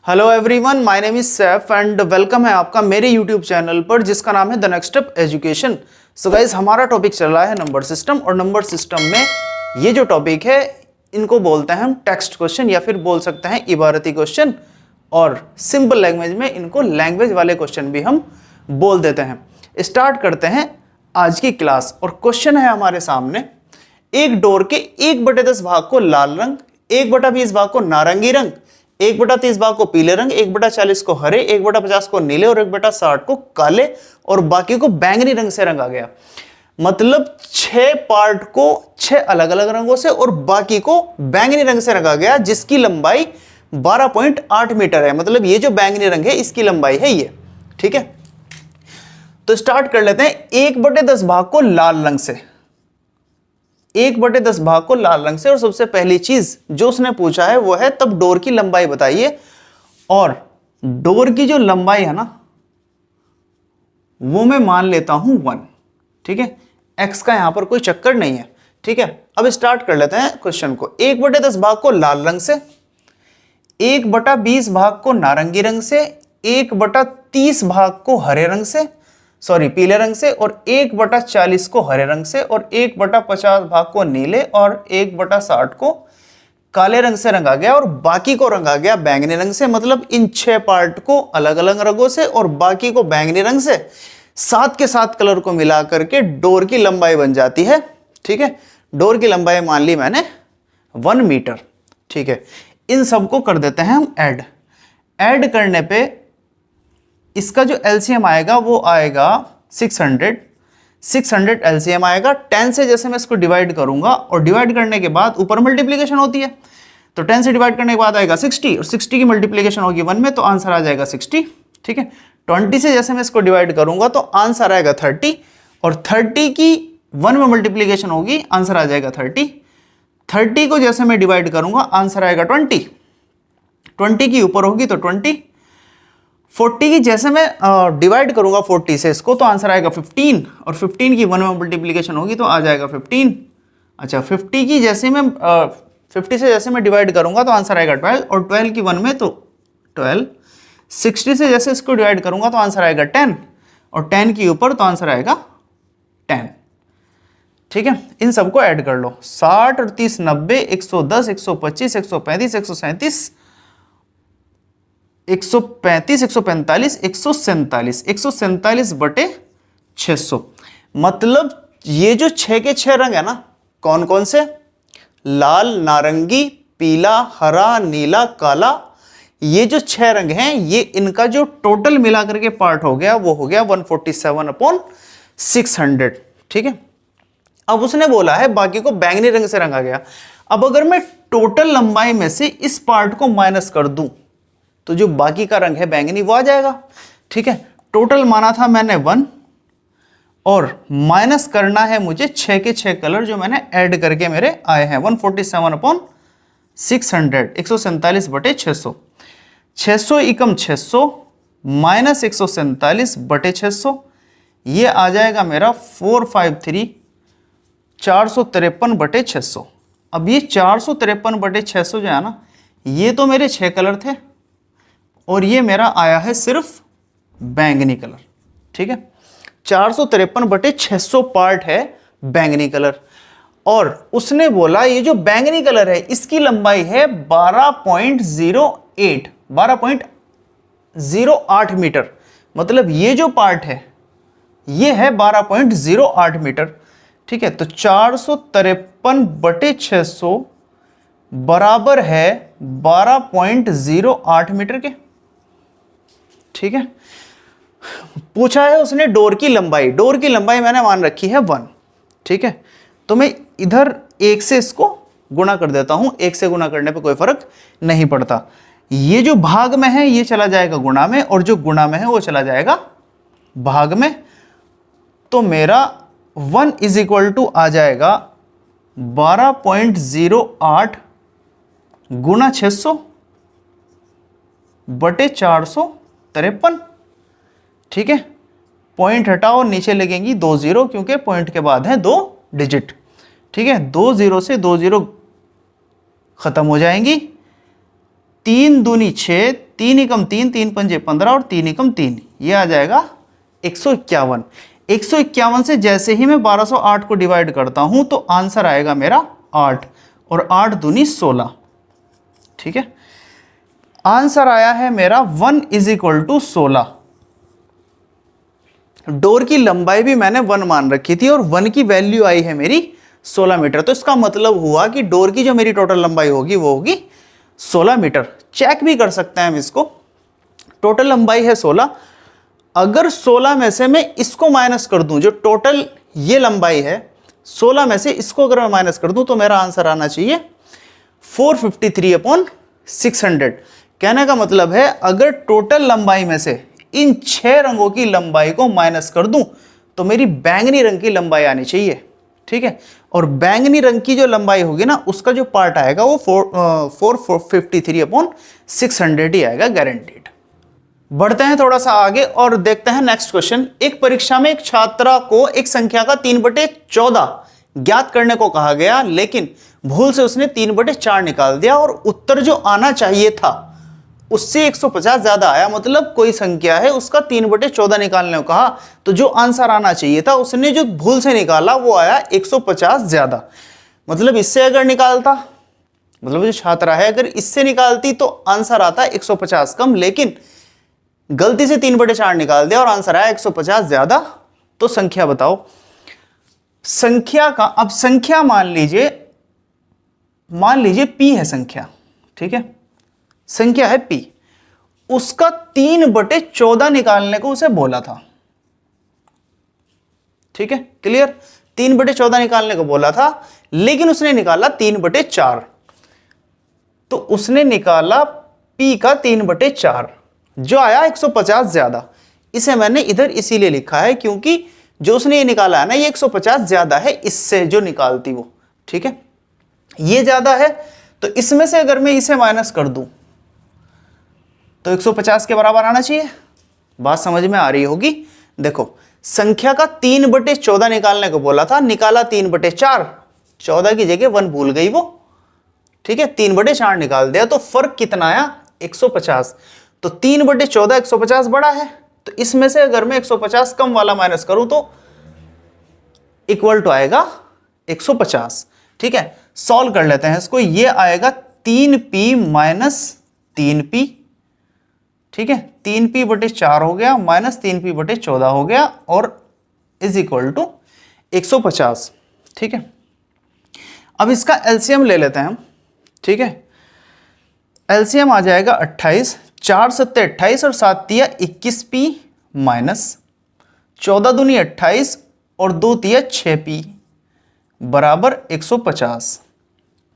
Hello everyone, my name is Saif and welcome है आपका मेरे यूट्यूब चैनल पर जिसका नाम है the next step education. So guys, हमारा टॉपिक चल रहा है नंबर सिस्टम और नंबर सिस्टम में ये जो टॉपिक है इनको बोलते हैं हम टेक्स्ट क्वेश्चन या फिर बोल सकते हैं इबारती क्वेश्चन, और सिंपल लैंग्वेज में इनको लैंग्वेज वाले क्वेश्चन भी हम बोल देते हैं। स्टार्ट करते हैं आज की क्लास। और क्वेश्चन है हमारे सामने, एक डोर के 1/10 भाग को लाल रंग, 1/20 भाग को नारंगी रंग, 1/30 भाग को पीले रंग, 1/40 को हरे, 1/50 को नीले और 1/60 को काले और बाकी को बैंगनी रंग से रंगा गया। मतलब 6 पार्ट को 6 अलग अलग रंगों से और बाकी को बैंगनी रंग से रंगा गया, जिसकी लंबाई 12.8 मीटर है। मतलब ये जो बैंगनी रंग है इसकी लंबाई है ये, ठीक है। तो स्टार्ट कर लेते हैं 1/10 भाग को लाल रंग से, 1/10 भाग को लाल रंग से। और सबसे पहली चीज जो उसने पूछा है वो है तब डोर की लंबाई बताइए। और डोर की जो लंबाई है ना वो मैं मान लेता हूं 1, ठीक है। एक्स का यहां पर कोई चक्कर नहीं है, ठीक है। अब स्टार्ट कर लेते हैं क्वेश्चन को। 1/10 भाग को लाल रंग से, 1/20 भाग को नारंगी रंग से, 1/30 भाग को हरे रंग से, सॉरी पीले रंग से, और 1/40 को हरे रंग से, और 1/50 भाग को नीले और 1/60 को काले रंग से रंगा गया और बाकी को रंगा गया बैंगनी रंग से। मतलब इन 6 पार्ट को अलग अलग रंगों से और बाकी को बैंगनी रंग से 7 के 7 कलर को मिला करके डोर की लंबाई बन जाती है, ठीक है। डोर की लंबाई मान ली मैंने 1 मीटर, ठीक है। इन सबको कर देते हैं हम ऐड करने पे इसका जो एलसीएम आएगा वो आएगा 600 एलसीएम आएगा। 10 से जैसे मैं इसको डिवाइड करूंगा और डिवाइड करने के बाद ऊपर मल्टीप्लिकेशन होती है, तो 10 से डिवाइड करने के बाद आएगा 60 और 60 की मल्टीप्लिकेशन होगी 1 में, तो आंसर आ जाएगा 60, ठीक है। 20 से जैसे मैं इसको डिवाइड करूंगा तो आंसर आएगा 30 और 30 की 1 में मल्टीप्लिकेशन होगी, आंसर आ जाएगा 30। 30 को जैसे मैं डिवाइड करूंगा आंसर आएगा 20, 20 की ऊपर होगी तो 20। 40 की जैसे मैं डिवाइड करूंगा 40 से इसको तो आंसर आएगा 15 और 15 की 1 में मल्टीप्लिकेशन होगी तो आ जाएगा 15। अच्छा, 50 की जैसे मैं 50 से जैसे मैं डिवाइड करूंगा तो आंसर आएगा 12 और 12 की 1 में तो 12। 60 से जैसे इसको डिवाइड करूंगा तो आंसर आएगा 10 और 10 की ऊपर तो आंसर आएगा 10, ठीक है। इन सबको ऐड कर लो। 60 और 30 90, 110, 125, 135, 137, 135, 145, 147, 147 बटे 600। मतलब ये जो 6 के 6 रंग है ना, कौन कौन से? लाल, नारंगी, पीला, हरा, नीला, काला, ये जो 6 रंग हैं ये इनका जो टोटल मिला करके पार्ट हो गया वो हो गया 147/600, ठीक है। अब उसने बोला है बाकी को बैंगनी रंग से रंगा गया। अब अगर मैं टोटल लंबाई में से इस पार्ट को माइनस कर दूं तो जो बाकी का रंग है बैंगनी वो आ जाएगा, ठीक है। टोटल माना था मैंने 1 और माइनस करना है मुझे 6 के 6 कलर जो मैंने ऐड करके मेरे आए हैं 147/600, 147 बटे 600। 600 एकम 600 माइनस 147 बटे 600, ये आ जाएगा मेरा 453, 453 बटे 600। अब ये 453 बटे 600 जो है ना, ये तो मेरे 6 कलर थे और ये मेरा आया है सिर्फ बैंगनी कलर, ठीक है। 453 बटे 600 पार्ट है बैंगनी कलर। और उसने बोला ये जो बैंगनी कलर है इसकी लंबाई है 12.08 मीटर। मतलब ये जो पार्ट है ये है 12.08 मीटर, ठीक है। तो 453 बटे 600 बराबर है 12.08 मीटर के, ठीक है। पूछा है उसने डोर की लंबाई। डोर की लंबाई मैंने मान रखी है 1, ठीक है। तो मैं इधर 1 से इसको गुणा कर देता हूं। 1 से गुणा करने पे कोई फर्क नहीं पड़ता। ये जो भाग में है ये चला जाएगा गुणा में और जो गुणा में है वो चला जाएगा भाग में। तो मेरा 1 इज इक्वल टू आ जाएगा 12.08 गुणा 600 बटे 453, ठीक है। पॉइंट हटाओ, नीचे लगेंगी 2 जीरो क्योंकि पॉइंट के बाद है 2 डिजिट, ठीक है। 2 जीरो से 2 जीरो खत्म हो जाएंगी। 3 दूनी 6, 3 एकम 3, 3 पंजे 15 और 3 एकम 3, ये आ जाएगा 151। 151 से जैसे ही मैं 1208 को डिवाइड करता हूं तो आंसर आएगा मेरा 8 और 8 दूनी 16। ठीक है, आंसर आया है मेरा 1 = 16। डोर की लंबाई भी मैंने 1 मान रखी थी और 1 की वैल्यू आई है मेरी 16 मीटर। तो इसका मतलब हुआ कि डोर की जो मेरी टोटल लंबाई होगी वो होगी 16 मीटर। चेक भी कर सकते हैं हम इसको। टोटल लंबाई है 16, अगर 16 में से मैं इसको माइनस कर दूं, जो टोटल ये लंबाई है 16 में से इसको अगर मैं माइनस कर दूं तो मेरा आंसर आना चाहिए 453/600। कहने का मतलब है अगर टोटल लंबाई में से इन 6 रंगों की लंबाई को माइनस कर दूं तो मेरी बैंगनी रंग की लंबाई आनी चाहिए। ठीक है, और बैंगनी रंग की जो लंबाई होगी ना उसका जो पार्ट आएगा वो 453/600 ही आएगा, गारंटीड। बढ़ते हैं थोड़ा सा आगे और देखते हैं नेक्स्ट क्वेश्चन। एक परीक्षा में एक छात्रा को एक संख्या का 3/14 ज्ञात करने को कहा गया, लेकिन भूल से उसने 3/4 निकाल दिया और उत्तर जो आना चाहिए था उससे 150 ज्यादा आया। मतलब कोई संख्या है उसका 3/14 निकालने को कहा, तो जो आंसर आना चाहिए था उसने जो भूल से निकाला वो आया 150 ज्यादा। मतलब इससे अगर निकालता, मतलब जो छात्रा है अगर इससे निकालती तो आंसर आता 150 कम, लेकिन गलती से 3/4 निकाल दिया और आंसर आया 150 ज्यादा। तो संख्या बताओ। संख्या का, अब संख्या मान लीजिए p है संख्या। ठीक है, संख्या है p, उसका 3/14 निकालने को उसे बोला था। ठीक है, क्लियर, 3/14 निकालने को बोला था लेकिन उसने निकाला 3/4। तो उसने निकाला p का 3/4 जो आया 150 ज्यादा। इसे मैंने इधर इसीलिए लिखा है क्योंकि जो उसने ये निकाला है ना ये 150 ज्यादा है इससे जो निकालती वो। ठीक है, ये ज्यादा है तो इसमें से अगर मैं इसे माइनस कर दूं तो 150 के बराबर आना चाहिए। बात समझ में आ रही होगी। देखो, संख्या का 3/14 निकालने को बोला था, निकाला 3/4, 14 की जगह 1 भूल गई वो। ठीक है, 3/4 निकाल दिया तो फर्क कितना आया 150। तो 3/14 150 बड़ा है, तो इसमें से अगर मैं 150 कम वाला माइनस करूं तो इक्वल टू आएगा 150। ठीक है, सॉल्व कर लेते हैं इसको। ये आएगा 3p - 3p। ठीक है, 3p/4 हो गया माइनस 3p/14 हो गया और इज इक्वल टू 150। ठीक है, अब इसका एलसीएम ले लेते हैं हम। ठीक है, एलसीएम आ जाएगा 28, 4 7 28 और 7 तिया 21p माइनस 14 दूनी 28 और 2 तिया 6p बराबर 150।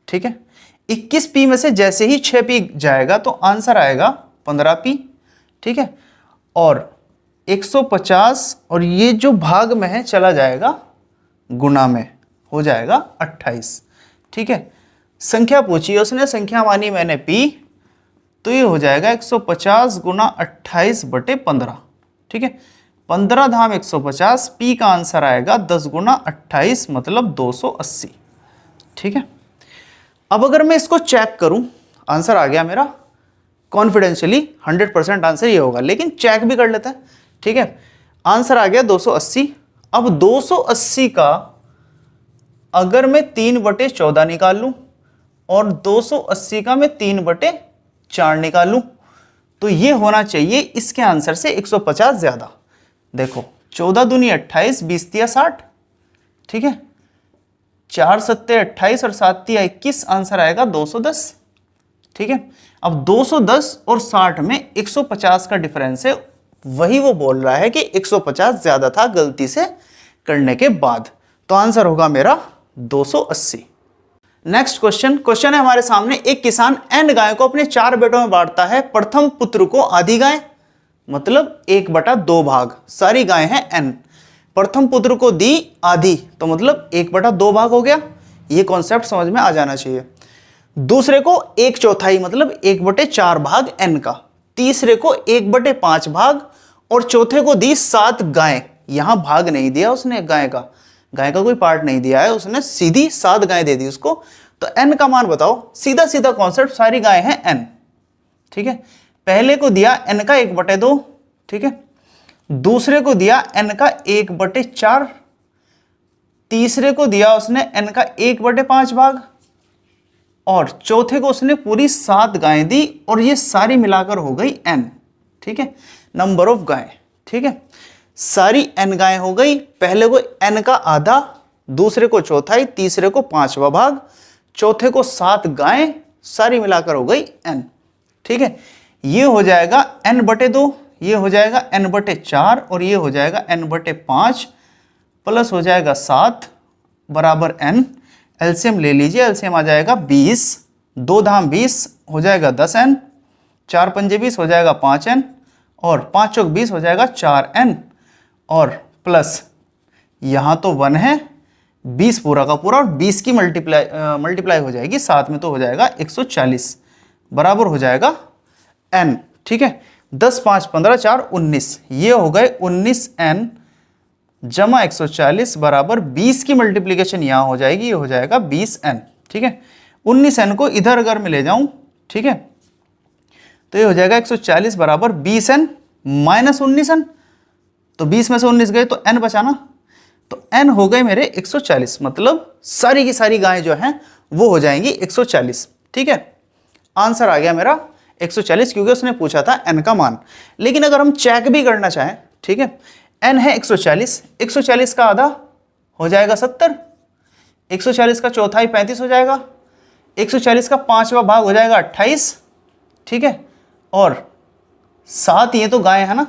ठीक है, 21p में से जैसे ही 6p जाएगा तो आंसर आएगा 15p। ठीक है, और 150 और ये जो भाग में है चला जाएगा गुना में, हो जाएगा 28। ठीक है, संख्या पूछी उसने, संख्या मानी मैंने p, तो ये हो जाएगा 150 गुना 28/15। ठीक है, 15 धाम 150, p का आंसर आएगा 10 गुना 28 मतलब 280। ठीक है, अब अगर मैं इसको चेक करूं, आंसर आ गया मेरा कॉन्फिडेंशियली 100% आंसर ये होगा, लेकिन चेक भी कर लेते हैं। ठीक है, आंसर आ गया 280। अब 280 का अगर मैं 3/14 निकाल लूं और 280 का मैं 3/4 निकाल लूं तो ये होना चाहिए इसके आंसर से 150 ज्यादा। देखो, 14 दूनी 28, 20 तिया 60। ठीक है, 4 7 28 और 7 तिया 21, आंसर आएगा 210। ठीक है, अब 210 और 60 में 150 का डिफरेंस है, वही वो बोल रहा है कि 150 ज्यादा था गलती से करने के बाद। तो आंसर होगा मेरा 280। नेक्स्ट क्वेश्चन है हमारे सामने। एक किसान n गाय को अपने 4 बेटों में बांटता है। प्रथम पुत्र को आधी गाय, मतलब 1/2 भाग, सारी गाय हैं n। प्रथम पुत्र को दी आधी, तो मतलब 1/2 भाग हो गया। ये कॉन्सेप्ट समझ में आ जाना चाहिए। दूसरे को 1/4 मतलब 1/4 भाग n का। तीसरे को 1/5 भाग और चौथे को दी 7 गाय। यहां भाग नहीं दिया उसने, गाय का कोई पार्ट नहीं दिया है उसने, सीधी 7 गाय दे दी उसको। तो n का मान बताओ। सीधा सीधा कॉन्सेप्ट, सारी गाय हैं n। ठीक है, पहले को दिया n का 1/2, ठीक है, दूसरे को दिया n का 1/4, तीसरे को दिया उसने n का 1/5 भाग, और चौथे को उसने पूरी 7 गायें दी, और ये सारी मिलाकर हो गई n, ठीक है, नंबर ऑफ गायें, ठीक है, सारी n गायें हो गई, पहले को n का आधा, दूसरे को चौथाई, तीसरे को 5वां भाग, चौथे को 7 गायें, सारी मिलाकर हो गई n, ठीक है, ये हो जाएगा n/2, ये हो जाएगा n/4, और ये हो जाएगा n/5 प्लस हो जाएगा 7 बराबर n। एलसीएम ले लीजिए, एलसीएम आ जाएगा 20, 2 धाम 20 हो जाएगा 10n, 4 पंजे 20 हो जाएगा 5n, और 5 चौक 20 हो जाएगा 4n, और प्लस यहाँ तो 1 है, 20 पूरा का पूरा, और 20 की मल्टीप्लाई हो जाएगी 7 में, तो हो जाएगा 140 बराबर हो जाएगा n, ठीक है, 10 5 15 4 19, ये हो गए 19n जमा 140 बराबर 20 की मल्टीप्लीकेशन यहाँ हो जाएगी, ये हो जाएगा 20n, ठीक है, 19n को इधर अगर मैं ले जाऊं, ठीक है, तो ये हो जाएगा 140 बराबर 20n माइनस 19n, तो 20 में से 19 गए तो n बचाना, तो n हो गए मेरे 140, मतलब सारी की सारी गायें जो हैं वो हो जाएंगी 140, ठीक है, आंसर आ गया मेरा 140, क्योंकि उसने पूछा था n का मान। लेकिन अगर हम चेक भी करना चाहें, ठीक है, n है 140, 140 का आधा हो जाएगा 70, 140 का चौथाई 35 हो जाएगा, 140 का 5वां भाग हो जाएगा 28, ठीक है, और 7 ये तो गायें है ना,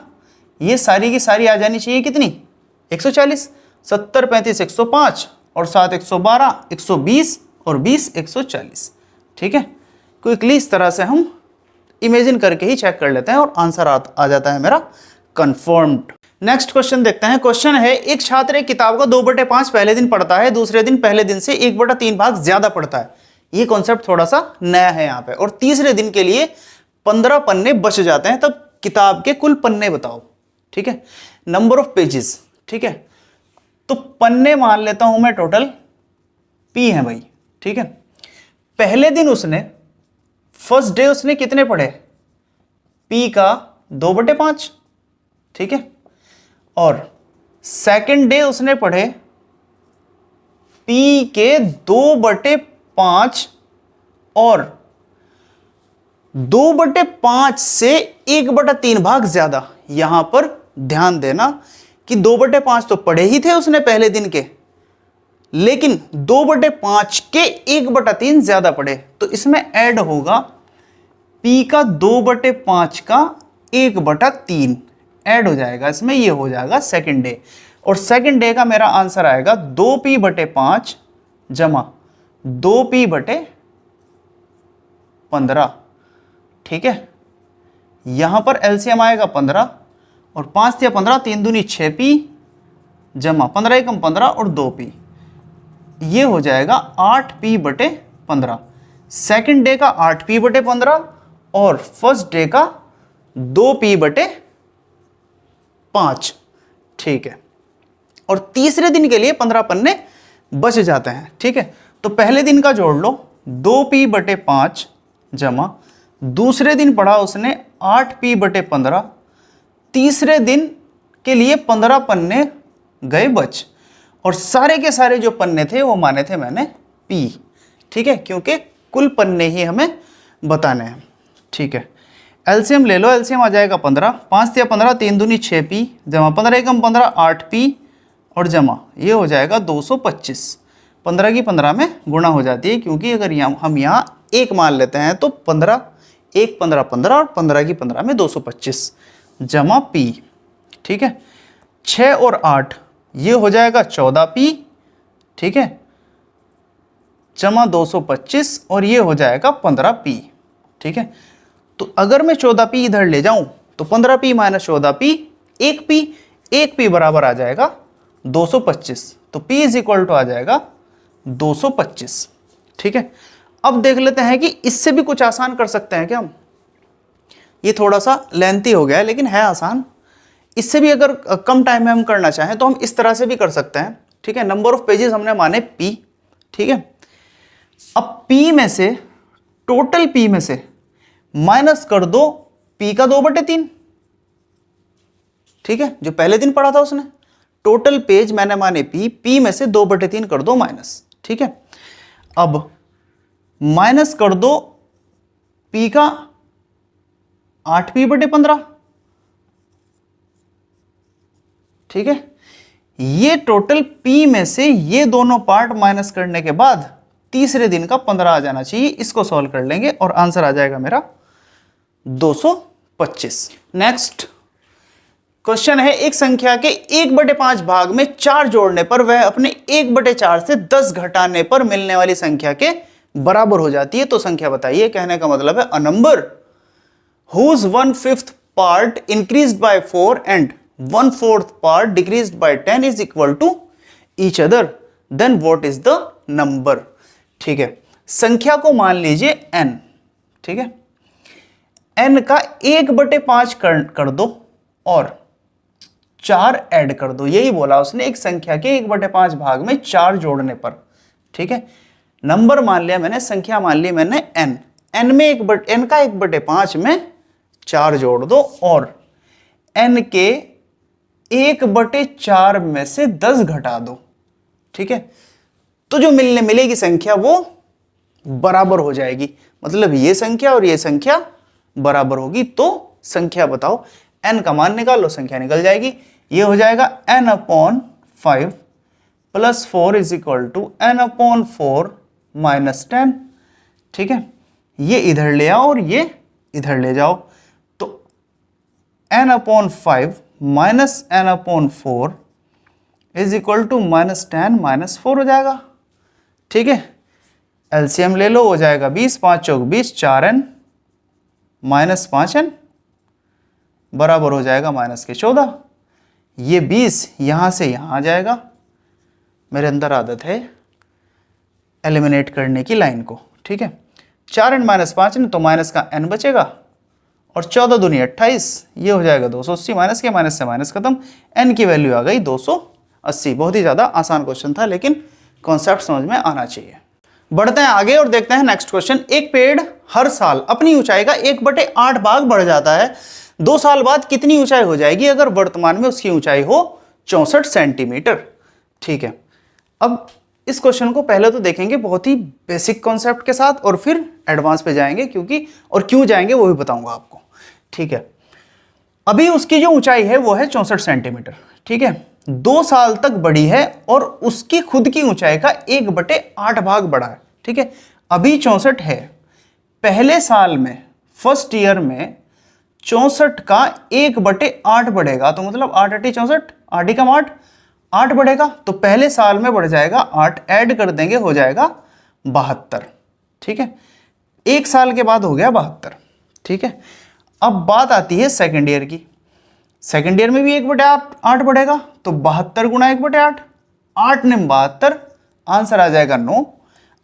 ये सारी की सारी आ जानी चाहिए कितनी 140, 70 35 105, और 7 112, 120, और 20 140, ठीक है, क्विकली इस तरह से हम इमेजिन करके ही चेक कर लेते हैं और आंसर आ जाता है मेरा कंफर्म्ड। नेक्स्ट क्वेश्चन देखते हैं। क्वेश्चन है, एक छात्र एक किताब का 2/5 पहले दिन पढ़ता है, दूसरे दिन पहले दिन से 1/3 भाग ज्यादा पढ़ता है। ये कॉन्सेप्ट थोड़ा सा नया है यहाँ पे, और तीसरे दिन के लिए 15 पन्ने बच जाते हैं, तब किताब के कुल पन्ने बताओ, ठीक है, नंबर ऑफ पेजेस, ठीक है, तो पन्ने मान लेता हूं मैं टोटल p है भाई, ठीक है, पहले दिन उसने फर्स्ट डे उसने कितने पढ़े, p का 2/5, ठीक है, और सेकंड डे उसने पढ़े p के 2/5, और 2/5 से 1/3 भाग ज्यादा। यहां पर ध्यान देना कि 2/5 तो पढ़े ही थे उसने पहले दिन के, लेकिन 2/5 के 1/3 ज्यादा पढ़े, तो इसमें ऐड होगा p का 2/5 का 1/3 ऐड हो जाएगा इसमें, ये हो जाएगा सेकंड डे, और सेकंड डे का मेरा आंसर आएगा 2p/5 जमा 2p/15, ठीक है, यहां पर एलसीएम आएगा 15, और 5 या 15 3 दूनी 6p जमा 15 एकम 15 और 2p, ये हो जाएगा 8p/15, सेकंड डे का 8p/15 और फर्स्ट डे का 2p/5, ठीक है, और तीसरे दिन के लिए 15 पन्ने बच जाते हैं, ठीक है, तो पहले दिन का जोड़ लो 2p/5 जमा दूसरे दिन पढ़ा उसने 8p/15, तीसरे दिन के लिए 15 पन्ने गए बच, और सारे के सारे जो पन्ने थे वो माने थे मैंने p, ठीक है, क्योंकि कुल पन्ने ही हमें बताने हैं, ठीक है, एलसीएम ले लो, एलसीएम आ जाएगा 15, 5 या 15 3 दूनी 6p जमा 15 एकम 15 8p, और जमा ये हो जाएगा 225, 15 की 15 में गुणा हो जाती है, क्योंकि अगर हम यहाँ 1 मान लेते हैं तो 15 1 15 15, और 15 की 15 में 225 जमा p, ठीक है, 6 और 8 ये हो जाएगा 14p, ठीक है, जमा 225, और ये हो जाएगा 15p, ठीक है, तो अगर मैं 14p इधर ले जाऊं तो 15p माइनस 14p 1p बराबर आ जाएगा 225, तो p इज इक्वल टू आ जाएगा 225, ठीक है। अब देख लेते हैं कि इससे भी कुछ आसान कर सकते हैं क्या हम, ये थोड़ा सा लेंथी हो गया है लेकिन है आसान, इससे भी अगर कम टाइम में हम करना चाहें तो हम इस तरह से भी कर सकते हैं, ठीक है, नंबर ऑफ पेजेस हमने माने p, ठीक है, अब p में से टोटल p में से माइनस कर दो p का 2/3, ठीक है, जो पहले दिन पढ़ा था उसने। टोटल पेज मैंने माने p में से 2/3 कर दो माइनस, ठीक है। अब माइनस कर दो p का 8p/15, ठीक है। ये टोटल p में से ये दोनों पार्ट माइनस करने के बाद तीसरे दिन का 15 आ जाना चाहिए। इसको सॉल्व कर लेंगे और आंसर आ जाएगा मेरा 225। नेक्स्ट क्वेश्चन है, एक संख्या के 1/5 भाग में 4 जोड़ने पर वह अपने 1/4 से 10 घटाने पर मिलने वाली संख्या के बराबर हो जाती है। तो संख्या बताइए। कहने का मतलब है, a number whose 1/5 part increased by 4 and 1/4 part decreased by 10 is equal to each other, then what is the number? ठीक है, संख्या को मान लीजिए n, ठीक है। n का 1/5 कर दो और 4 ऐड कर दो, यही बोला उसने। एक संख्या के 1/5 भाग में 4 जोड़ने पर, ठीक है। नंबर मान लिया मैंने, संख्या मान ली मैंने n, n का 1/5 में 4 जोड़ दो और n के 1/4 में से 10 घटा दो, ठीक है। तो जो मिलेगी संख्या वो बराबर हो जाएगी। मतलब ये संख्या और ये संख्या बराबर होगी। तो संख्या बताओ, n का मान निकालो, संख्या निकल जाएगी। ये हो जाएगा n/5 + 4 = n/4 - 10, ठीक है। ये इधर ले आओ और ये इधर ले जाओ, तो n/5 - n/4 = -10 - 4 हो जाएगा, ठीक है। एलसीएम ले लो, हो जाएगा 20, 5 चौक 20, 4n - 5n बराबर हो जाएगा -14। ये 20 यहां से यहां आ जाएगा। मेरे अंदर आदत है एलिमिनेट करने की लाइन को, ठीक है। 4n - 5n तो माइनस का n बचेगा और 14 दूनी 28, ये हो जाएगा 280। माइनस के माइनस से माइनस खत्म, n की वैल्यू आ गई 280। बहुत ही ज़्यादा आसान क्वेश्चन था, लेकिन कॉन्सेप्ट समझ में आना चाहिए। बढ़ते हैं आगे और देखते हैं नेक्स्ट क्वेश्चन। एक पेड़ हर साल अपनी ऊंचाई का 1/8 भाग बढ़ जाता है। 2 साल बाद कितनी ऊंचाई हो जाएगी अगर वर्तमान में उसकी ऊंचाई हो 64 सेंटीमीटर, ठीक है। अब इस क्वेश्चन को पहले तो देखेंगे बहुत ही बेसिक कॉन्सेप्ट के साथ और फिर एडवांस पे जाएंगे, क्योंकि और क्यों जाएंगे वो भी बताऊंगा आपको, ठीक है। अभी उसकी जो ऊंचाई है वो है 64 सेंटीमीटर, ठीक है। 2 साल तक बढ़ी है और उसकी खुद की ऊंचाई का 1/8 भाग बढ़ा है, ठीक है। अभी 64 है, पहले साल में फर्स्ट ईयर में 64 का 1/8 बढ़ेगा, तो मतलब 8 × 64, 8 × 8, 8 बढ़ेगा। तो पहले साल में बढ़ जाएगा 8, ऐड कर देंगे हो जाएगा 72, ठीक है। 1 साल के बाद हो गया 72, ठीक है। अब बात आती है सेकेंड ईयर की। सेकेंड ईयर में भी 1/8 बढ़ेगा, तो 72 × 1/8, 8 × 72, आंसर आ जाएगा 9।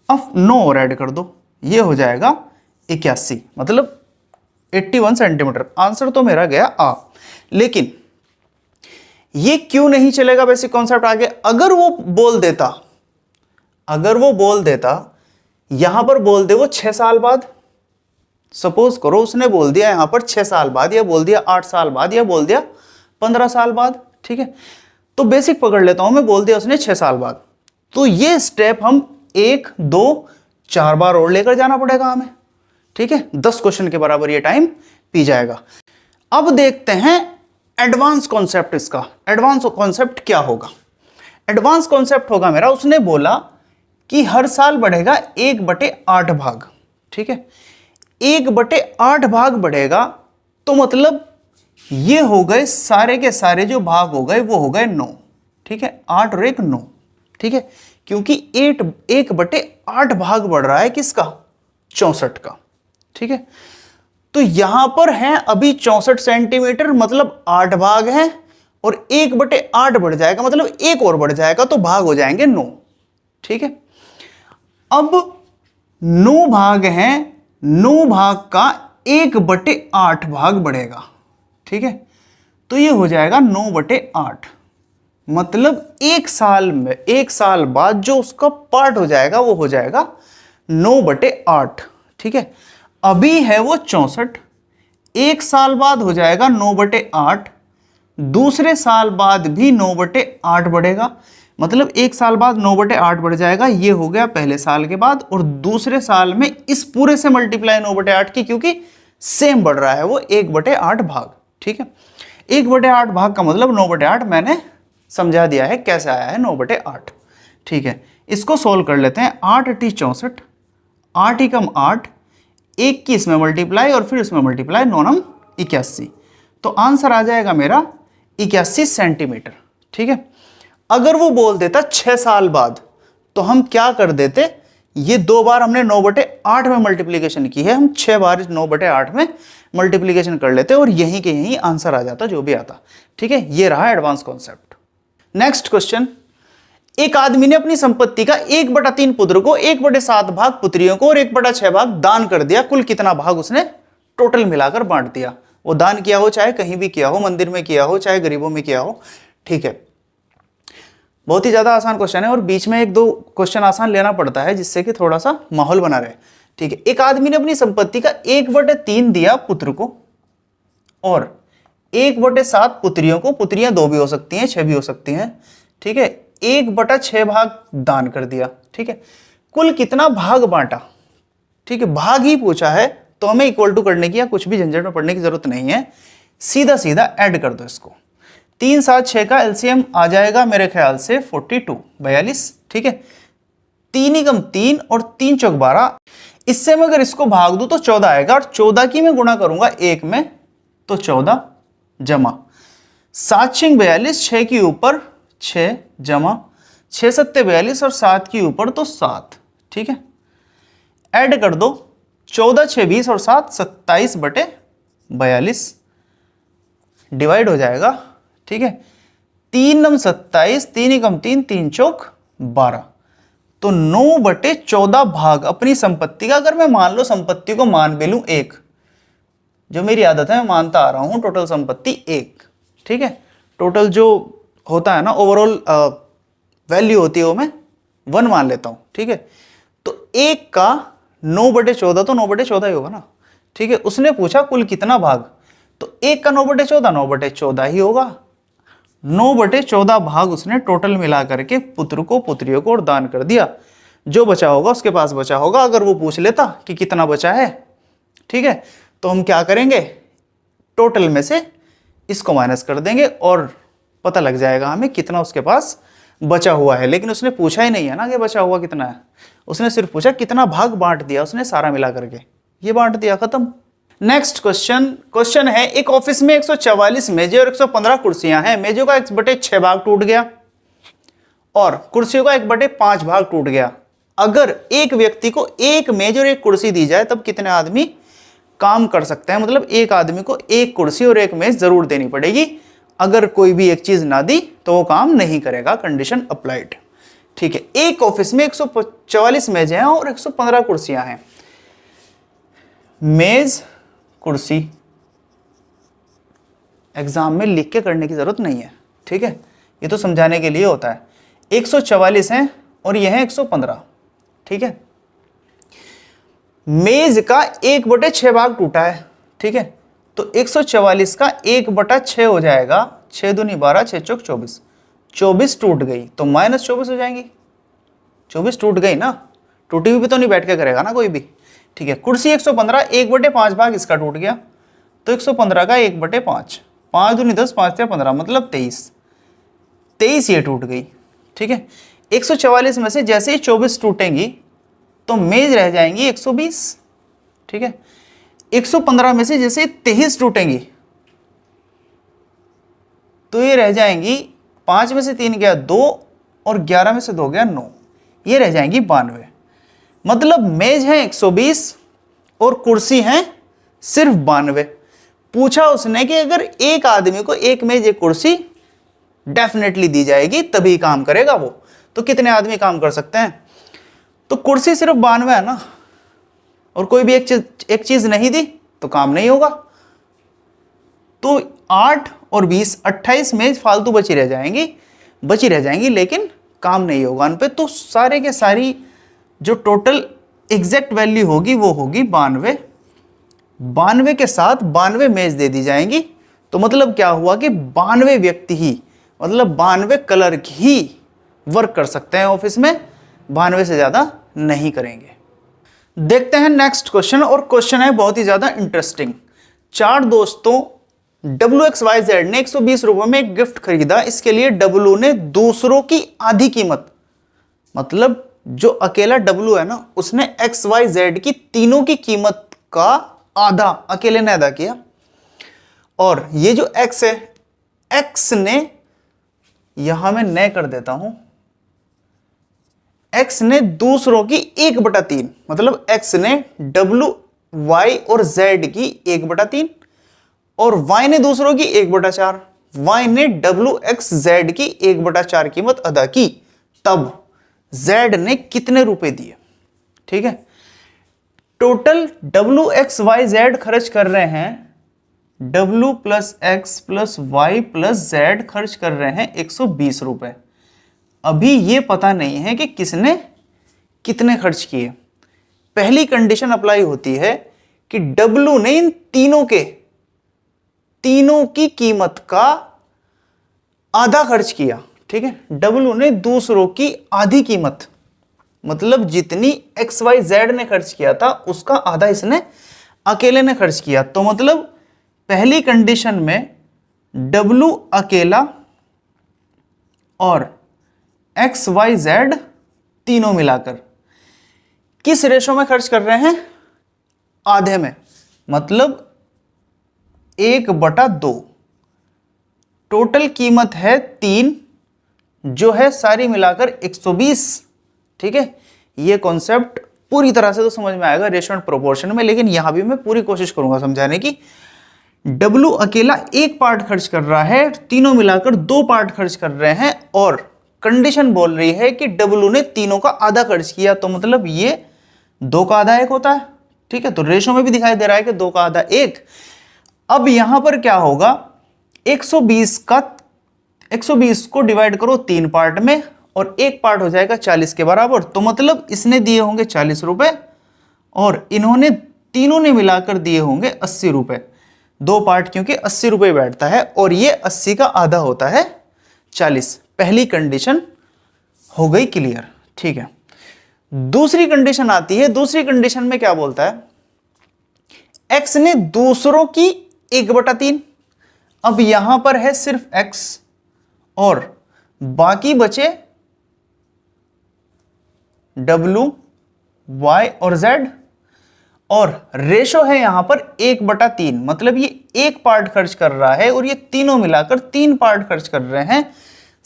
अब 9 और ऐड कर दो, ये हो जाएगा 81, मतलब 81 सेंटीमीटर। आंसर तो मेरा गया आ। लेकिन ये क्यों नहीं चलेगा, बेसिक कॉन्सेप्ट आगे। अगर वो बोल देता यहां पर बोल दे वो 6 साल बाद, सपोज करो उसने बोल दिया यहां पर 6 साल बाद, या बोल दिया 8 साल बाद, या बोल दिया 15 साल बाद, ठीक है। तो बेसिक पकड़ लेता हूं मैं, बोल दिया उसने 6 साल बाद, तो ये स्टेप हम 1, 2, 4 बार और लेकर जाना पड़ेगा हमें, ठीक है। 10 क्वेश्चन के बराबर ये टाइम पी जाएगा। अब देखते हैं एडवांस कॉन्सेप्ट। इसका एडवांस कॉन्सेप्ट क्या होगा? एडवांस कॉन्सेप्ट होगा मेरा, उसने बोला कि हर साल बढ़ेगा 1/8 भाग, ठीक है। 1/8 भाग बढ़ेगा, तो मतलब ये हो गए सारे के सारे जो भाग हो गए वो हो गए 9, ठीक है। 8 और 1 9, ठीक है। क्योंकि 1/8 भाग बढ़ रहा है किसका? 64 का, ठीक है। तो यहां पर है अभी 64 सेंटीमीटर, मतलब 8 भाग है, और 1/8 बढ़ जाएगा, मतलब 1 और बढ़ जाएगा, तो भाग हो जाएंगे 9, ठीक है। अब 9 भाग हैं, 9 भाग का 1/8 भाग बढ़ेगा, ठीक है। तो ये हो जाएगा 9/8, मतलब 1 साल में, 1 साल बाद जो उसका पार्ट हो जाएगा वो हो जाएगा 9/8, ठीक है। अभी है वो 64, 1 साल बाद हो जाएगा 9/8, दूसरे साल बाद भी 9/8 बढ़ेगा, मतलब 1 साल बाद 9/8 बढ़ जाएगा। ये हो गया पहले साल के बाद, और दूसरे साल में इस पूरे से मल्टीप्लाई 9/8 की, क्योंकि सेम बढ़ रहा है वो 1/8 भाग। ठीक है, 1/8 भाग का मतलब 9/8 मैंने समझा दिया है कैसे आया है 9/8। ठीक है, इसको सोल्व कर लेते हैं। 8 × 64, 8 × 8, 1 की इसमें मल्टीप्लाई और फिर इसमें मल्टीप्लाई, 9 × 81, तो आंसर आ जाएगा मेरा 81 सेंटीमीटर। ठीक है, अगर वो बोल देता 6 साल बाद तो हम क्या कर देते, ये 2 बार हमने 9/8 में मल्टीप्लीकेशन की है, हम 6 बार 9/8 में मल्टीप्लीकेशन कर लेते और यहीं के यहीं आंसर आ जाता जो भी आता। ठीक है, ये रहा एडवांस कॉन्सेप्ट। नेक्स्ट क्वेश्चन, एक आदमी ने अपनी संपत्ति का 1/3 पुत्र को, 1/7 भाग पुत्रियों को और 1/6 भाग दान कर दिया। कुल कितना भाग उसने टोटल मिलाकर बांट दिया? वो दान किया हो, चाहे कहीं भी किया हो, मंदिर में किया हो, चाहे गरीबों में किया हो। ठीक है, बहुत ही ज्यादा आसान क्वेश्चन है और बीच में 1-2 क्वेश्चन आसान लेना पड़ता है जिससे कि थोड़ा सा माहौल बना रहे। ठीक है, एक आदमी ने अपनी संपत्ति का 1/3 दिया पुत्र को और 1/7 पुत्रियों को, पुत्रियां 2 भी हो सकती हैं, 6 भी हो सकती हैं। ठीक है, 1/6 भाग दान कर दिया। ठीक है, कुल कितना भाग बांटा? ठीक है, भाग ही पूछा है तो हमें इक्वल टू करने की या कुछ भी झंझट में पड़ने की जरूरत नहीं है, सीधा सीधा ऐड कर दो इसको। 3, 7, 6 का एलसीएम आ जाएगा मेरे ख्याल से 42, 42। ठीक है, 3 × 3 और 3 × 4 12, इससे मैं अगर इसको भाग दूं तो 14 आएगा और 14 की मैं गुणा करूंगा 1 में तो 14 जमा 7 × 42, 6 के ऊपर 6 जमा 6 × 7 42 और 7 के ऊपर तो 7। ठीक है, ऐड कर दो 14, 6 20 और 7 27/42, डिवाइड हो जाएगा। ठीक है, 3 × 27, 3 × 3 3 × 12, तो 9/14 भाग अपनी संपत्ति का। अगर मैं मान लो संपत्ति को मान भी लूं 1, जो मेरी आदत है मैं मानता आ रहा हूं टोटल संपत्ति 1। ठीक है, टोटल जो होता है ना ओवरऑल वैल्यू होती है वो मैं 1 मान लेता हूं। ठीक है, तो 1 का 9/14 तो 9/14 ही होगा ना। ठीक है, उसने पूछा कुल कितना भाग, तो 1 का 9/14 9/14 ही होगा। 9/14 भाग उसने टोटल मिला करके पुत्र को, पुत्रियों को और दान कर दिया। जो बचा होगा उसके पास बचा होगा। अगर वो पूछ लेता कि कितना बचा है, ठीक है, तो हम क्या करेंगे, टोटल में से इसको माइनस कर देंगे और पता लग जाएगा हमें कितना उसके पास बचा हुआ है। लेकिन उसने पूछा ही नहीं है ना कि बचा हुआ कितना है, उसने सिर्फ पूछा कितना भाग बांट दिया उसने सारा मिला करके, ये बांट दिया, खत्म। नेक्स्ट क्वेश्चन है, एक ऑफिस में 144 मेजें और 115 कुर्सियां हैं। मेजों का 1/6 भाग टूट गया और कुर्सियों का 1/5 भाग टूट गया। अगर एक व्यक्ति को एक मेज और एक कुर्सी दी जाए तब कितने आदमी काम कर सकते हैं? मतलब एक आदमी को एक कुर्सी और एक मेज जरूर देनी पड़ेगी। अगर कोई भी एक चीज ना दी तो वो काम नहीं करेगा, कंडीशन अप्लाइड। ठीक है, एक ऑफिस में 144 मेजें हैं और 115 कुर्सियां हैं। मेज कुर्सी एग्जाम में लिख के करने की जरूरत नहीं है। ठीक है, ये तो समझाने के लिए होता है। 144 हैं और यह है 115। ठीक है, मेज का 1/6 भाग टूटा है। ठीक है, तो 144 का 1/6 हो जाएगा, 6 दूनी 12, 6 चौक 24, 24 टूट गई तो -24 हो जाएंगी। 24 टूट गई ना, टूटी हुई भी तो नहीं बैठ के करेगा ना कोई भी। ठीक है, कुर्सी 115, 1/5 भाग इसका टूट गया तो 115 का 1/5, 5 दूनी 10, 5 या 15 मतलब 23 ये टूट गई। ठीक है, 144 में से जैसे ही 24 टूटेंगी तो मेज रह जाएंगी 120। ठीक है, 115 में से जैसे 23 टूटेंगी तो ये रह जाएंगी, 5 में से 3 गया 2 और 11 में से 2 गया 9, ये रह जाएंगी 92। मतलब मेज है 120 और कुर्सी है सिर्फ 92। पूछा उसने कि अगर एक आदमी को एक मेज एक कुर्सी डेफिनेटली दी जाएगी तभी काम करेगा वो, तो कितने आदमी काम कर सकते हैं? तो कुर्सी सिर्फ 92 है ना, और कोई भी एक चीज नहीं दी तो काम नहीं होगा। तो 8 और 20 28 मेज फालतू बची रह जाएंगी लेकिन काम नहीं होगा उन पे। तो सारे के सारी जो टोटल एग्जैक्ट वैल्यू होगी वो होगी 92 92 के साथ 92 मेज दे दी जाएंगी। तो मतलब क्या हुआ कि 92 व्यक्ति ही, मतलब 92 क्लर्क ही वर्क कर सकते हैं ऑफिस में, 92 से ज़्यादा नहीं करेंगे। देखते हैं नेक्स्ट क्वेश्चन, और क्वेश्चन है बहुत ही ज़्यादा इंटरेस्टिंग। 4 दोस्तों WXYZ ने 120 रुपये में एक गिफ्ट खरीदा। इसके लिए W ने दूसरों की आधी कीमत, मतलब जो अकेला W है ना, उसने XYZ की तीनों की कीमत का आधा अकेले ने अदा किया। और ये जो X है, X ने, यहां मैं न कर देता हूं, X ने दूसरों की 1/3, मतलब X ने W, Y और Z की 1/3 और Y ने दूसरों की 1/4, Y ने WXZ की 1/4 कीमत अदा की। तब Z ने कितने रुपए दिए? ठीक है, टोटल WXYZ खर्च कर रहे हैं, W plus X plus Y plus Z खर्च कर रहे हैं 120 रुपए। अभी ये पता नहीं है कि किसने कितने खर्च किए। पहली कंडीशन अप्लाई होती है कि W ने इन तीनों की कीमत का आधा खर्च किया। ठीक है, W ने दूसरों की आधी कीमत, मतलब जितनी XYZ ने खर्च किया था उसका आधा इसने अकेले ने खर्च किया। तो मतलब पहली कंडीशन में W अकेला और XYZ तीनों मिलाकर किस रेशो में खर्च कर रहे हैं? आधे में, मतलब 1/2। टोटल कीमत है 3, जो है सारी मिलाकर 120। ठीक है, ये कॉन्सेप्ट पूरी तरह से तो समझ में आएगा रेशो एंड प्रोपोर्शन में, लेकिन यहां भी मैं पूरी कोशिश करूंगा समझाने की। W अकेला एक पार्ट खर्च कर रहा है, तीनों मिलाकर 2 पार्ट खर्च कर रहे हैं, और कंडीशन बोल रही है कि W ने तीनों का आधा खर्च किया। तो मतलब ये 2 का आधा 1 होता है। ठीक है, तो रेशो में भी दिखाई दे रहा है कि 2 का आधा 1। अब यहां पर क्या होगा, 120 को डिवाइड करो 3 पार्ट में, और एक पार्ट हो जाएगा 40 के बराबर। तो मतलब इसने दिए होंगे 40 रुपए और इन्होंने तीनों ने मिलाकर दिए होंगे 80 रुपए। 2 पार्ट क्योंकि 80 रुपए बैठता है, और ये 80 का आधा होता है 40। पहली कंडीशन हो गई क्लियर। ठीक है, दूसरी कंडीशन आती है। दूसरी कंडीशन में क्या बोलता है, X ने दूसरों की 1/3। अब यहां पर है सिर्फ X और बाकी बचे W, Y और Z, और रेशो है यहां पर 1/3, मतलब ये एक पार्ट खर्च कर रहा है और ये तीनों मिलाकर 3 पार्ट खर्च कर रहे हैं।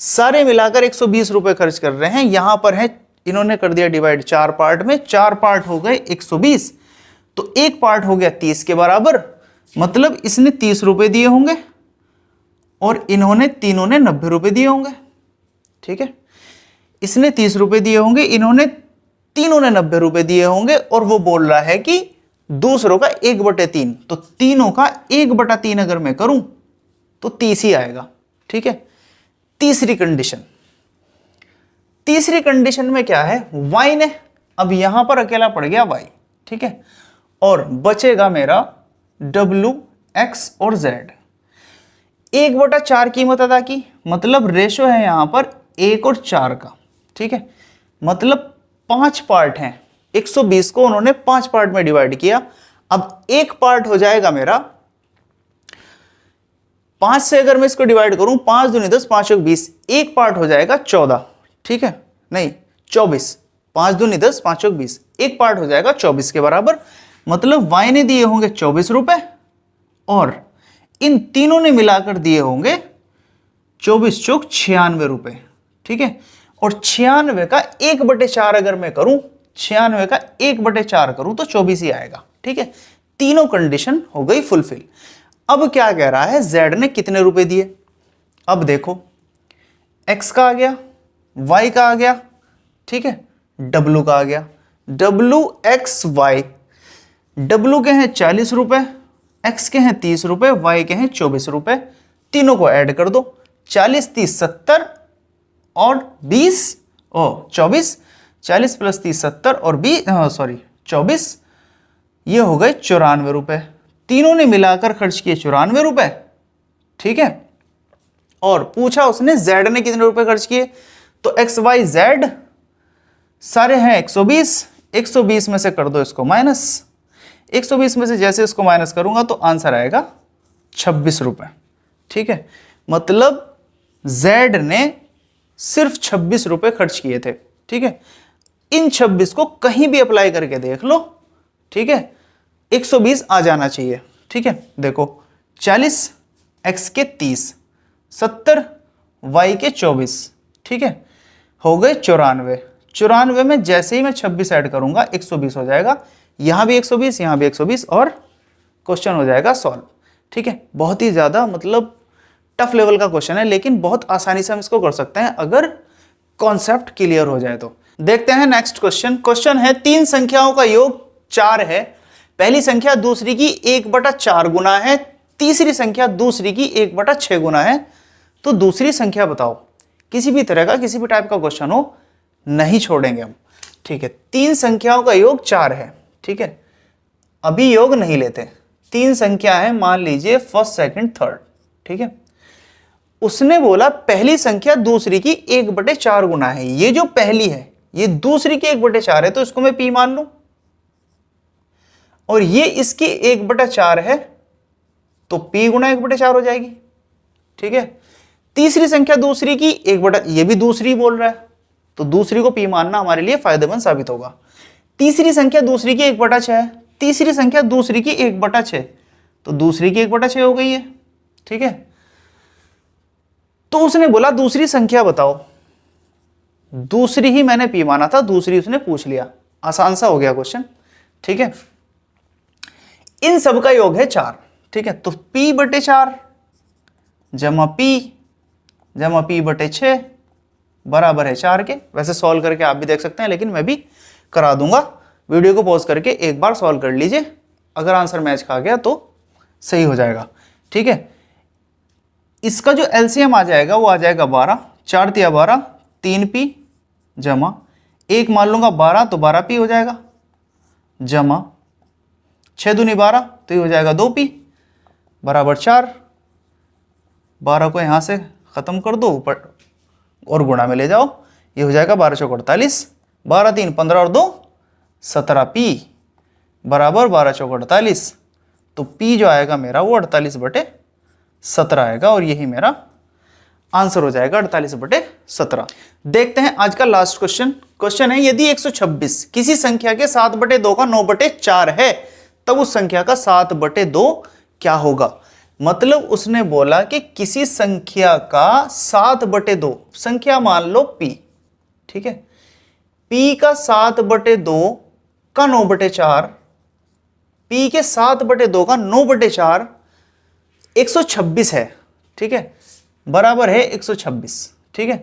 सारे मिलाकर 120 रुपए खर्च कर रहे हैं। यहां पर है, इन्होंने कर दिया डिवाइड 4 पार्ट में, 4 पार्ट हो गए 120, तो एक पार्ट हो गया 30 के बराबर, मतलब इसने 30 रुपए दिए होंगे और इन्होंने तीनों ने 90 रुपए दिए होंगे। ठीक है, इसने 30 रुपए दिए होंगे, इन्होंने तीनों ने 90 रुपए दिए होंगे, और वो बोल रहा है कि दूसरों का 1/3। तो तीनों का 1/3 अगर मैं करूं तो 30 ही आएगा। ठीक है, तीसरी कंडीशन में क्या है, Y ने, अब यहां पर अकेला पड़ गया Y। ठीक है, और बचेगा मेरा W, X और Z। 1/4 कीमत अदा की, मतलब रेशो है यहां पर 1 और 4 का। ठीक है, मतलब 5 पार्ट हैं, 120 को उन्होंने 5 पार्ट में डिवाइड किया। अब एक पार्ट हो जाएगा मेरा 5 से, अगर मैं इसको डिवाइड करूं, 5 दूनी 10, 5 एक 20, एक पार्ट हो जाएगा 14। ठीक है, नहीं 24, 5 दूनी 10, 5 एक 20, एक पार्ट हो जाएगा 24 के बराबर। मतलब Y ने दिए होंगे 24 रुपए और इन तीनों ने मिलाकर दिए होंगे 24 चौक 96 रुपए। ठीक है, और 96 का 1/4 अगर मैं करूं, 96 का 1/4 करूं तो 24 ही आएगा। ठीक है, तीनों कंडीशन हो गई फुलफिल। अब क्या कह रहा है, Z ने कितने रुपए दिए। अब देखो, X का आ गया, Y का आ गया, ठीक है, W का आ गया। WXY, W के हैं 40 रुपए, X के हैं 30 रुपए, Y के हैं 24 रुपए। तीनों को ऐड कर दो, 40 30 70 और 20 24, 40 प्लस 30 70 और 20 24, ये हो गए 94 रुपए। तीनों ने मिलाकर खर्च किए 94 रुपए, ठीक है। और पूछा उसने जेड ने कितने रुपए खर्च किए, तो एक्स वाई जेड सारे हैं 120, 120 में से कर दो इसको माइनस, 120 में से जैसे इसको माइनस करूंगा तो आंसर आएगा 26 रुपए, ठीक है। मतलब Z ने सिर्फ 26 रुपए खर्च किए थे, ठीक है। इन 26 को कहीं भी अप्लाई करके देख लो, ठीक है, 120 आ जाना चाहिए, ठीक है। देखो 40 x के 30, 70 y के 24, ठीक है, हो गए 94। 94 में जैसे ही मैं 26 ऐड करूंगा 120 हो जाएगा, यहां भी 120, यहां भी 120 और क्वेश्चन हो जाएगा सॉल्व, ठीक है। बहुत ही ज्यादा मतलब टफ लेवल का क्वेश्चन है, लेकिन बहुत आसानी से हम इसको कर सकते हैं अगर कॉन्सेप्ट क्लियर हो जाए तो। देखते हैं नेक्स्ट क्वेश्चन। क्वेश्चन है तीन संख्याओं का योग 4 है, पहली संख्या दूसरी की 1/4 गुना है, तीसरी संख्या दूसरी की 1/6 गुना है, तो दूसरी संख्या बताओ। किसी भी तरह का किसी भी टाइप का क्वेश्चन हो नहीं छोड़ेंगे हम, ठीक है। तीन संख्याओं का योग 4 है, ठीक है, अभी योग नहीं लेते। तीन संख्या है, मान लीजिए फर्स्ट सेकंड थर्ड, ठीक है। उसने बोला पहली संख्या दूसरी की 1/4 गुना है, ये जो पहली है ये दूसरी की 1/4 है, तो इसको मैं p मान लूं, और ये इसकी 1/4 है तो p गुना 1/4 हो जाएगी, ठीक है। तीसरी संख्या दूसरी की 1/, ये भी दूसरी बोल रहा है तो दूसरी को p मानना हमारे लिए फायदेमंद साबित होगा। तीसरी संख्या दूसरी की 1/6 है, तीसरी संख्या दूसरी की 1/6 तो दूसरी की 1/6 हो गई है, ठीक है। तो उसने बोला दूसरी संख्या बताओ, दूसरी ही मैंने p माना था, दूसरी उसने पूछ लिया, आसान सा हो गया क्वेश्चन, ठीक है। इन सब का योग है 4, ठीक है, तो p/4 जमा p/6 बराबर है 4 के। वैसे सॉल्व करके आप भी देख सकते हैं, लेकिन मैं भी करा दूंगा, वीडियो को पॉज करके एक बार सॉल्व कर लीजिए, अगर आंसर मैच खा गया तो सही हो जाएगा, ठीक है। इसका जो एलसीएम आ जाएगा वो आ जाएगा 12, 4 तिया 12, 3p जमा 1 मान लूंगा 12 तो 12p हो जाएगा, जमा 6 दूनी 12 तो ये हो जाएगा 2p बराबर 4। 12 को यहाँ से खत्म कर दो ऊपर और गुणा में ले जाओ, ये हो जाएगा 12 चौक 48, 12 3 15 और 2 17p बराबर 12 चौक 48, तो p जो आएगा मेरा वो 48/17 आएगा, और यही मेरा आंसर हो जाएगा 48/17। देखते हैं आज का लास्ट क्वेश्चन। क्वेश्चन है यदि 126 किसी संख्या के 7/2 का 9/4 है, तब उस संख्या का 7/2 क्या होगा। मतलब उसने बोला कि किसी संख्या का 7/2, संख्या मान लो p, ठीक है, p का 7/2 का 9/4, p के 7/2 का 9/4 126 है, ठीक है, बराबर है 126, ठीक है।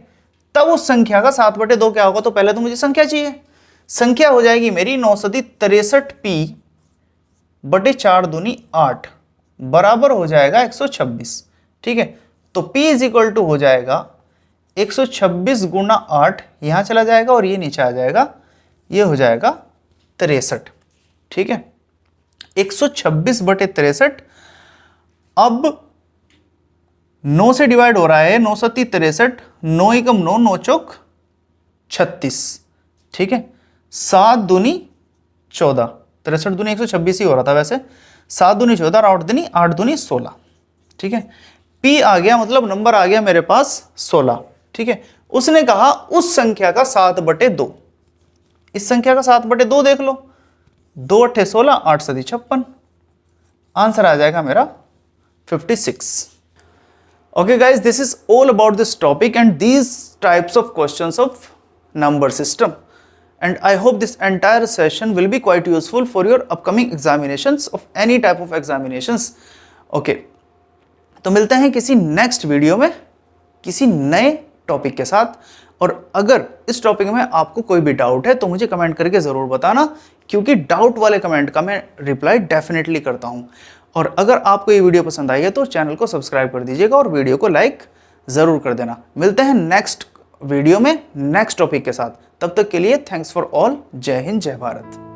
तब उस संख्या का 7/2 क्या होगा, तो पहले तो मुझे संख्या चाहिए। संख्या हो जाएगी मेरी 963p/4 दूनी 8 बराबर हो जाएगा 126, ठीक है। तो p इक्वल टू हो जाएगा 126 गुना 8, यहां चला जाएगा और ये नीचे आ जाएगा, ये हो जाएगा 63, ठीक है। 126/63, अब 9 से डिवाइड हो रहा है, 9 7 63, 9 एकम 9, 9 चौक 36, ठीक है। 7 दूनी 14, 63 दूनी 126 ही हो रहा था वैसे, 7 दूनी 14, 8 दूनी 16, ठीक है। p आ गया, मतलब नंबर आ गया मेरे पास 16, ठीक है। उसने कहा उस संख्या का 7/2, इस संख्या का 7/2 देख लो, 2 8 16, 8 7 56, आंसर आ जाएगा मेरा 56। Okay guys, this is all about this topic and these types of questions of number system, and I hope this entire session will be quite useful for your upcoming examinations of any type of examinations. Okay, तो मिलते हैं किसी next video में किसी नए topic के साथ, और अगर इस टॉपिक में आपको कोई भी डाउट है तो मुझे कमेंट करके ज़रूर बताना, क्योंकि डाउट वाले कमेंट का मैं रिप्लाई डेफिनेटली करता हूँ। और अगर आपको ये वीडियो पसंद आई है तो चैनल को सब्सक्राइब कर दीजिएगा और वीडियो को लाइक ज़रूर कर देना। मिलते हैं नेक्स्ट वीडियो में नेक्स्ट टॉपिक के साथ, तब तक के लिए थैंक्स फॉर ऑल। जय हिंद, जय भारत।